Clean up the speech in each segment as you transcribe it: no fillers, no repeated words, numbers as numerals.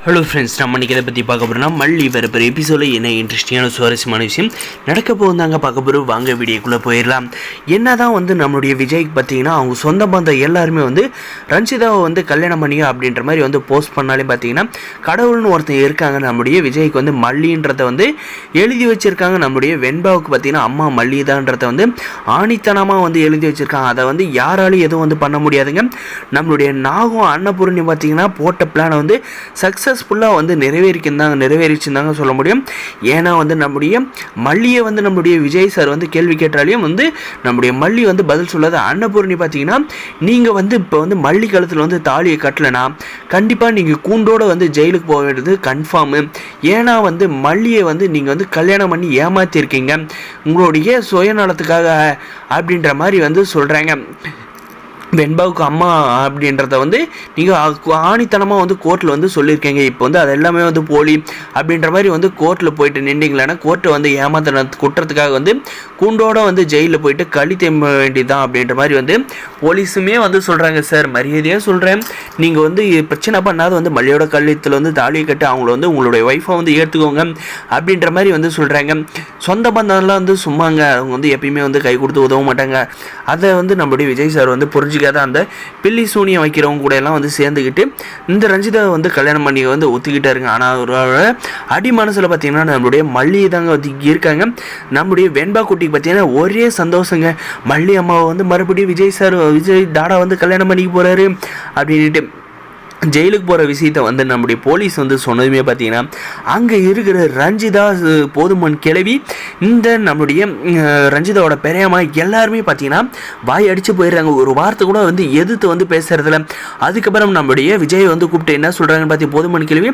Hello friends, நம்ம இன்றைக்கி இதை பற்றி பார்க்க போகிறோம்னா மல்லி வரப்போகிற எபிசோடில் என்ன இன்ட்ரெஸ்டிங்கான சுவாரஸ்யமான விஷயம் நடக்க போகுந்தாங்க பார்க்க போகிறோம். வாங்க வீடியோக்குள்ளே போயிடலாம். என்ன தான் நம்மளுடைய விஜய்க்கு பார்த்தீங்கன்னா அவங்க சொந்த பந்தம் எல்லாருமே ரஞ்சிதாவை கல்யாணம் பண்ணிக்க அப்படின்ற மாதிரி போஸ்ட் பண்ணாலே பார்த்தீங்கன்னா கடவுள்னு ஒருத்தர் இருக்காங்க. நம்முடைய விஜய்க்கு மல்லின்றதை எழுதி வச்சுருக்காங்க. நம்முடைய வெண்பாவுக்கு பார்த்தீங்கன்னா அம்மா மல்லிதான்றதை ஆணித்தனமாக எழுதி வச்சுருக்காங்க. அதை யாராலையும் எதுவும் பண்ண முடியாதுங்க. நம்மளுடைய நாகம் அன்னபூர்ணி பார்த்தீங்கன்னா போட்ட பிளானை சக்ஸஸ்ஃபுல்லாக நிறைவேறிச்சுருந்தாங்க சொல்ல முடியும். ஏன்னா நம்முடைய மல்லியை நம்முடைய விஜய் சார் கேள்வி கேட்டாலையும் நம்முடைய மல்லி பதில் சொல்லாத. அன்னபூர்ணி பார்த்தீங்கன்னா நீங்கள் இப்போ மல்லி காலத்தில் தாலியை கட்டலைன்னா கண்டிப்பாக நீங்கள் கூண்டோடு ஜெயிலுக்கு போக வேண்டியது கன்ஃபார்மு. ஏன்னா மல்லியை நீங்கள் கல்யாணம் பண்ணி ஏமாற்றிருக்கீங்க உங்களுடைய சுயநலத்துக்காக அப்படின்ற மாதிரி சொல்கிறாங்க. வெண்பாவுக்கு அம்மா அப்படின்றத நீங்கள் ஆணித்தனமாக கோர்ட்டில் சொல்லியிருக்கீங்க. இப்போ அது எல்லாமே போலி அப்படின்ற மாதிரி கோர்ட்டில் போயிட்டு நின்றீங்களேன்னா கோர்ட்டை ஏமாத்தின குற்றத்துக்காக கூண்டோட ஜெயிலில் போயிட்டு களி தேம்ப வேண்டியதுதான் அப்படின்ற மாதிரி போலீஸுமே சொல்கிறாங்க. சார் மரியாதையாக சொல்கிறேன், நீங்கள் பிரச்சனை பண்ணாத மல்லியோட கல்யாணத்தில் தாலியை கட்டு அவங்கள உங்களுடைய ஒய்ஃபை ஏற்றுக்கோங்க அப்படின்ற மாதிரி சொல்கிறாங்க. சொந்த பந்தம்லாம் சும்மாங்க, அவங்க எப்பயுமே கை கொடுத்து உதவ மாட்டாங்க. அதை நம்முடைய விஜய் சார் புரிஞ்சு அந்த பில்லி சூனியம் வைக்கிறவங்க கூட எல்லாம் சேர்ந்துக்கிட்டு இந்த ரஞ்சிதா கல்யாணம் பண்ணி ஒத்துக்கிட்டாருங்க. ஆனால் ஒரு அடி மனசில் பார்த்தீங்கன்னா நம்மளுடைய மல்லி தாங்க இருக்காங்க. நம்முடைய வெண்பா குட்டிக்கு பார்த்தீங்கன்னா ஒரே சந்தோஷங்க. மல்லி அம்மாவை மறுபடியும் விஜய் தாடா கல்யாணம் பண்ணிக்க போகிறாரு அப்படின்ட்டு ஜெயிலுக்கு போகிற விஷயத்தை நம்முடைய போலீஸ் சொன்னதுமே பார்த்தீங்கன்னா அங்கே இருக்கிற ரஞ்சிதா போதுமன் கிளவி இந்த நம்முடைய ரஞ்சிதாவோட பெரியம்மா எல்லாருமே பார்த்தீங்கன்னா வாய் அடித்து போயிடுறாங்க. ஒரு வார்த்தை கூட எதிர்த்து பேசுறதில்ல. அதுக்கப்புறம் நம்முடைய விஜய் கூப்பிட்டு என்ன சொல்கிறாங்கன்னு பார்த்தி போதுமன் கிளவி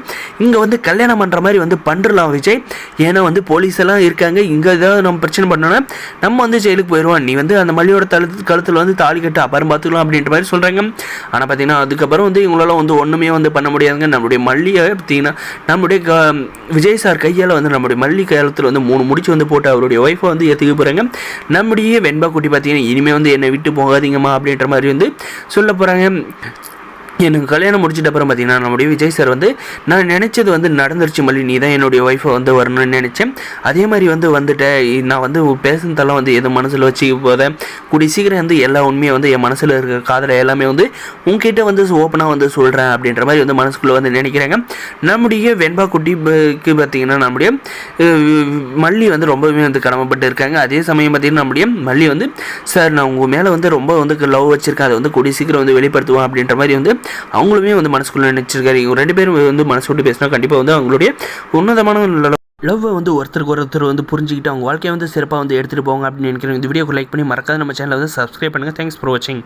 இங்கே கல்யாணம் பண்ணுற மாதிரி பண்ணுறலாம் விஜய், ஏன்னா போலீஸ் எல்லாம் இருக்காங்க, இங்கே ஏதாவது நம்ம பிரச்சனை பண்ணோன்னா நம்ம ஜெயிலுக்கு போயிடுவோம், நீ அந்த மல்லியோட கழுத்தில் தாலி கட்டு அப்புறம் பார்த்துக்கலாம் அப்படின்ற மாதிரி சொல்கிறாங்க. ஆனால் பார்த்தீங்கன்னா அதுக்கப்புறம் இவங்களால ஒன்றுமே பண்ண முடியாதுங்க. நம்மளுடைய மல்லியை பார்த்தீங்கன்னா நம்முடைய விஜய் சார் கையால் நம்முடைய மல்லி காலத்தில் 3 முடிச்சு போட்டு அவருடைய ஒய்ஃபை ஏற்றுக்க போகிறாங்க. நம்முடைய வெண்பா குட்டி பார்த்தீங்கன்னா இனிமேல் என்னை விட்டு போகாதீங்கம்மா அப்படின்ற மாதிரி சொல்ல போகிறாங்க. எனக்கு கல்யாணம் முடிச்சிட்ட அப்புறம் பார்த்தீங்கன்னா நம்முடைய விஜய் சார் நான் நினச்சது நடந்துருச்சு மல்லி, நீ தான் என்னுடைய ஒய்ஃபை வரணும்னு நினச்சேன், அதே மாதிரி வந்துட்டேன், நான் பேசுனதெல்லாம் எதுவும் மனசில் வச்சு போதேன், கூடிய சீக்கிரம் எல்லா உண்மையை என் மனசில் இருக்கிற காதலை எல்லாமே உங்ககிட்ட ஓப்பனாக சொல்கிறேன் அப்படின்ற மாதிரி மனசுக்குள்ளே நினைக்கிறாங்க. நம்முடைய வெண்பா குட்டிக்கு பார்த்திங்கன்னா நம்முடைய மல்லி ரொம்பவே கடமைப்பட்டு இருக்காங்க. அதே சமயம் பார்த்திங்கன்னா நம்முடைய மல்லி சார் நான் உங்கள் மேலே ரொம்ப லவ் வச்சுருக்கேன், அதை கூடிய சீக்கிரம் வெளிப்படுத்துவோம் அப்படின்ற மாதிரி அவங்களுமே மனசுக்குள்ள நினைச்சிருக்காரு. இவங்க 2 பேரும் மனசு விட்டு பேசினா கண்டிப்பாக அவங்களுடைய உன்னதமான லவ்வை ஒருத்தருக்கு ஒருத்தர் புரிஞ்சுக்கிட்டு அவங்க வாழ்க்கையை சிறப்பாக எடுத்துகிட்டு போவாங்க அப்படின்னு நினைக்கிறேன். இந்த வீடியோக்கு லைக் பண்ணி மறக்காத நம்ம சேனலை சப்ஸ்கிரைப் பண்ணுங்கள். தேங்க்ஸ் ஃபார் வாட்சிங்.